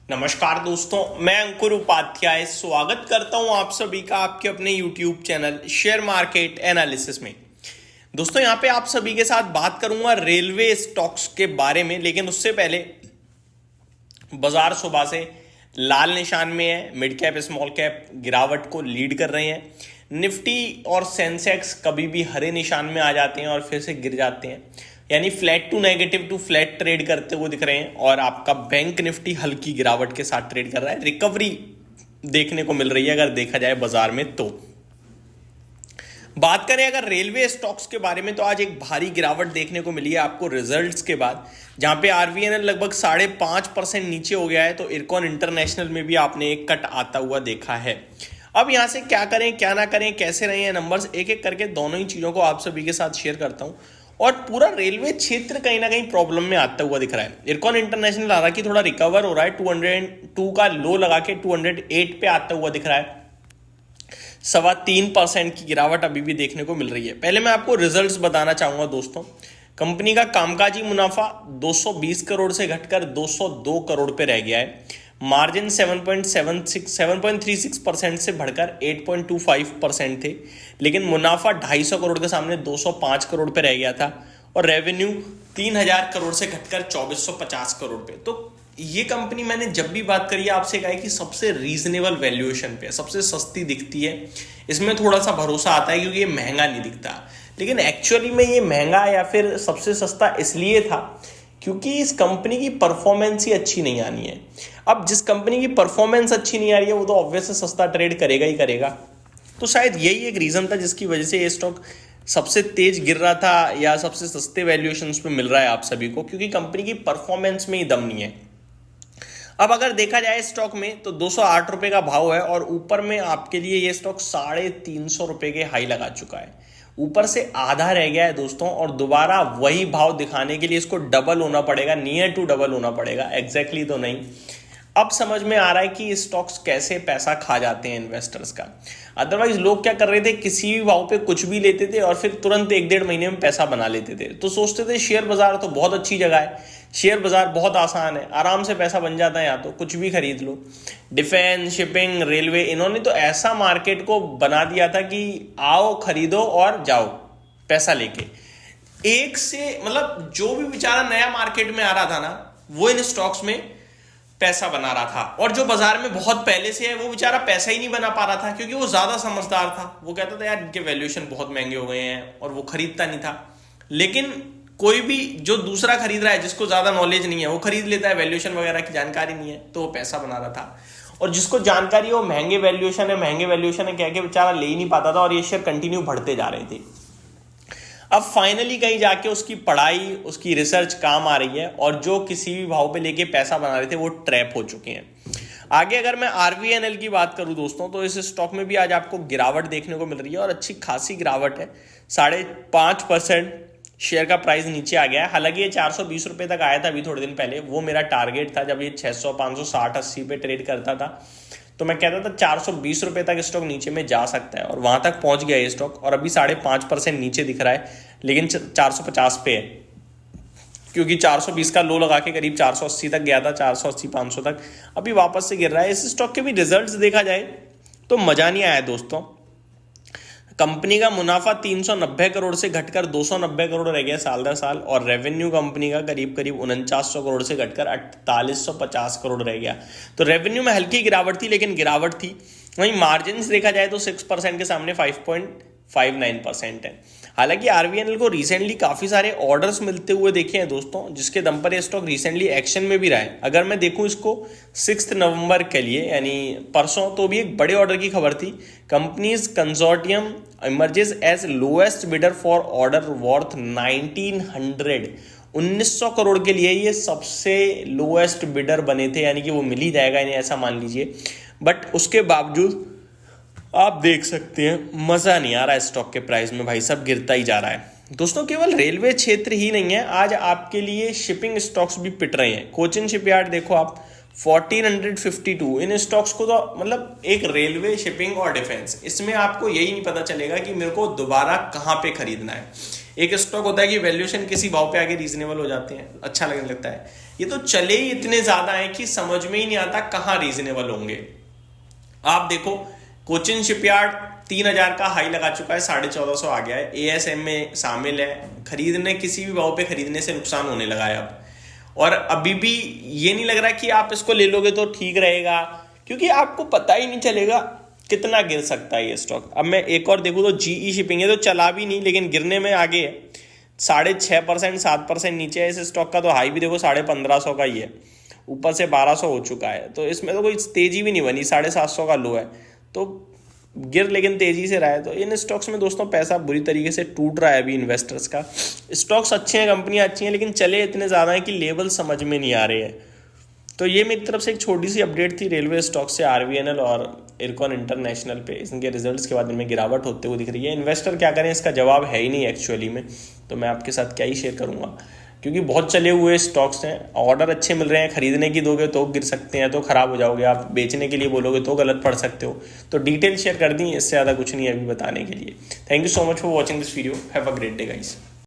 नमस्कार दोस्तों, मैं अंकुर उपाध्याय स्वागत करता हूं आप सभी का आपके अपने YouTube channel share market analysis में। दोस्तों यहां पे आप सभी के साथ बात करूंगा रेलवे स्टॉक्स के बारे में, लेकिन उससे पहले बाजार सुबह से लाल निशान में है। मिड कैप स्मॉल कैप गिरावट को लीड कर रहे हैं। निफ्टी और सेंसेक्स कभी भी हरे निशान में आ जाते हैं और फिर से गिर जाते हैं, यानी flat to negative to flat trade करते हुए दिख रहे हैं। और आपका बैंक निफ्टी हल्की गिरावट के साथ ट्रेड कर रहा है। रिकवरी देखने को मिल रही है अगर देखा जाए बाजार में। तो बात करें अगर रेलवे स्टॉक्स के बारे में, तो आज एक भारी गिरावट देखने को मिली है आपको रिजल्ट्स के बाद, जहां पे आरवीएनएल लगभग 5.5% नीचे हो गया है। तो इरकॉन इंटरनेशनल में भी आपने एक कट आता हुआ देखा है। अब यहां से क्या करें क्या ना करें, कैसे रहे हैं नंबर्स, एक एक करके दोनों ही चीजों को आप सभी के साथ शेयर करता हूं। और पूरा रेलवे क्षेत्र कहीं ना कहीं प्रॉब्लम में आता हुआ दिख रहा है। इरकॉन इंटरनेशनल हालांकि थोड़ा रिकवर हो रहा है, 202 का लो लगा के 208 पे आता हुआ दिख रहा है। 3.25% की गिरावट अभी भी देखने को मिल रही है। पहले मैं आपको रिजल्ट्स बताना चाहूंगा दोस्तों। कंपनी का कामकाजी मुनाफा 220 करोड़ से घटकर 202 करोड़ पे रह गया है। मार्जिन 7.36% से बढ़कर 8.25% थे, लेकिन मुनाफा 250 करोड़ के सामने 205 करोड़ पे रह गया था। और रेवेन्यू 3000 करोड़ से घटकर 2450 करोड़ पे। तो ये कंपनी मैंने जब भी बात करी है आपसे कहा है कि सबसे रीजनेबल वैल्यूएशन पे, सबसे सस्ती दिखती है। इसमें थोड़ा सा भरोसा आता है क्योंकि ये महंगा नहीं दिखता, लेकिन एक्चुअली में ये महंगा या फिर सबसे सस्ता इसलिए था क्योंकि इस कंपनी की परफॉर्मेंस ही अच्छी नहीं आनी है। अब जिस कंपनी की परफॉर्मेंस अच्छी नहीं आ रही है वो तो ऑब्वियसली सस्ता ट्रेड करेगा ही करेगा। तो शायद यही एक रीजन था जिसकी वजह से ये स्टॉक सबसे तेज गिर रहा था या सबसे सस्ते वैल्यूएशंस पे मिल रहा है आप सभी को, क्योंकि कंपनी की परफॉर्मेंस में ही दम नहीं है। अब अगर देखा जाए स्टॉक में तो 208 रुपए का भाव है और ऊपर में आपके लिए ये स्टॉक 350 रुपए के हाई लगा चुका है। ऊपर से आधा रह गया है दोस्तों, और दोबारा वही भाव दिखाने के लिए इसको डबल होना पड़ेगा, नियर टू डबल होना पड़ेगा, एग्जैक्टली तो नहीं। अब समझ में आ रहा है कि स्टॉक्स कैसे पैसा खा जाते हैं इन्वेस्टर्स का। अदरवाइज लोग क्या कर रहे थे, किसी भी भाव पे कुछ भी लेते थे और फिर तुरंत 1-1.5 महीने में पैसा बना लेते थे। तो सोचते थे शेयर बाजार तो बहुत अच्छी जगह है, शेयर बाजार बहुत आसान है, आराम से पैसा बन जाता है, यहाँ तो कुछ भी खरीद लो। डिफेंस, शिपिंग, रेलवे, इन्होंने तो ऐसा मार्केट को बना दिया था कि आओ खरीदो और जाओ पैसा लेके। एक से मतलब जो भी बेचारा नया मार्केट में आ रहा था ना, वो इन स्टॉक्स में पैसा बना रहा था। और जो बाजार में बहुत पहले से है वो बेचारा पैसा ही नहीं बना पा रहा था क्योंकि वो ज्यादा समझदार था। वो कहता था यार इनके वैल्यूएशन बहुत महंगे हो गए हैं, और वो खरीदता नहीं था। लेकिन कोई भी जो दूसरा खरीद रहा है, जिसको ज्यादा नॉलेज नहीं है, वो खरीद लेता है, वैल्यूएशन वगैरह की जानकारी नहीं है, तो वो पैसा बना रहा था। और जिसको जानकारी है वो महंगे वैल्यूएशन है कह के बेचारा ले ही नहीं पाता था, और ये शेयर कंटिन्यू बढ़ते जा रहे थे। अब फाइनली कहीं जाके उसकी पढ़ाई, उसकी रिसर्च काम आ रही है, और जो किसी भी भाव पे लेके पैसा बना रहे थे वो ट्रैप हो चुके हैं। आगे अगर मैं आरवीएनएल की बात करूं दोस्तों, तो इस स्टॉक में भी आज आपको गिरावट देखने को मिल रही है, और अच्छी खासी गिरावट है। 5.5% शेयर का प्राइस नीचे आ गया है। हालांकि ये 420 रुपए तक आया था अभी थोड़े दिन पहले, वो मेरा टारगेट था। जब ये 600, 560, 80 पे ट्रेड करता था तो मैं कहता था 420 रुपए तक स्टॉक नीचे में जा सकता है, और वहां तक पहुंच गया ये स्टॉक। और अभी 5.5% नीचे दिख रहा है, लेकिन 450 पे है, क्योंकि 420 का लो लगा के करीब 480 तक गया था, 480, 500 तक। अभी वापस से गिर रहा है। इस स्टॉक के भी रिजल्ट्स देखा जाए तो मजा नहीं आया दोस्तों। कंपनी का मुनाफा 390 करोड़ से घटकर 290 करोड़ रह गया साल दर साल, और रेवेन्यू कंपनी का करीब 4900 करोड़ से घटकर 4850 करोड़ रह गया। तो रेवेन्यू में हल्की गिरावट थी, लेकिन गिरावट थी। वहीं मार्जिन देखा जाए तो 6% के सामने 5.59% है। हालांकि आरवीएनएल को रिसेंटली काफी सारे ऑर्डर्स मिलते हुए देखे हैं दोस्तों, जिसके दम पर ये स्टॉक रिसेंटली एक्शन में भी रहा है। अगर मैं देखूं इसको 6 नवंबर के लिए, यानी परसों, तो भी एक बड़े ऑर्डर की खबर थी। Companies consortium emerges as lowest bidder for order worth 1900 crore के लिए ये सबसे लोएस्ट बिडर बने थे, यानी कि वो मिल ही जाएगा इन्हें, ऐसा मान लीजिए। बट उसके बावजूद आप देख सकते हैं मजा नहीं आ रहा है स्टॉक के प्राइस में, भाई सब गिरता ही जा रहा है दोस्तों। केवल रेलवे क्षेत्र ही नहीं है, आज आपके लिए शिपिंग स्टॉक्स भी पिट रहे हैं। कोचिन शिपयार्ड देखो आप, 1452। इन स्टॉक्स को तो मतलब एक रेलवे, शिपिंग और डिफेंस, इसमें आपको यही नहीं पता चलेगा कि मेरे को दोबारा कहाँ पे खरीदना है। एक स्टॉक होता है कि वैल्यूएशन किसी भाव पे आगे रीजनेबल हो जाते हैं, अच्छा लगने लगता है। ये तो चले ही इतने ज्यादा हैं कि समझ में ही नहीं आता कहाँ रीजनेबल होंगे। आप देखो कोचिन शिपयार्ड 3000 का हाई लगा चुका है, 1450 आ गया है, ASM में शामिल है, खरीदने किसी भी भाव पे खरीदने से नुकसान होने लगा है अब। और अभी भी ये नहीं लग रहा कि आप इसको ले लोगे तो ठीक रहेगा, क्योंकि आपको पता ही नहीं चलेगा कितना गिर सकता है ये स्टॉक। अब मैं एक और देखूँ तो GE शिपिंग है, तो चला भी नहीं लेकिन गिरने में आगे है, 6.5% 7% नीचे है इस स्टॉक का। तो हाई भी देखो 1550 का ही है, ऊपर से 1200 हो चुका है, तो इसमें तो कोई तेजी भी नहीं बनी, 750 का लो है, तो गिर लेकिन तेजी से रहा है। तो इन स्टॉक्स में दोस्तों पैसा बुरी तरीके से टूट रहा है अभी इन्वेस्टर्स का। स्टॉक्स अच्छे हैं, कंपनियां अच्छी हैं, लेकिन चले इतने ज़्यादा हैं कि लेवल समझ में नहीं आ रहे हैं। तो ये मेरी तरफ से एक छोटी सी अपडेट थी रेलवे स्टॉक से, RVNL और इरकॉन इंटरनेशनल पे। इनके रिजल्ट्स के बाद इनमें गिरावट होते हुए दिख रही है। इन्वेस्टर क्या करें, इसका जवाब है ही नहीं एक्चुअली में, तो मैं आपके साथ क्या ही शेयर करूंगा, क्योंकि बहुत चले हुए स्टॉक्स हैं, ऑर्डर अच्छे मिल रहे हैं, खरीदने की दोगे तो गिर सकते हैं, तो खराब हो जाओगे, आप बेचने के लिए बोलोगे तो गलत पड़ सकते हो। तो डिटेल शेयर कर दी, इससे ज़्यादा कुछ नहीं है अभी बताने के लिए। Thank you so much for watching this video, have a great day guys.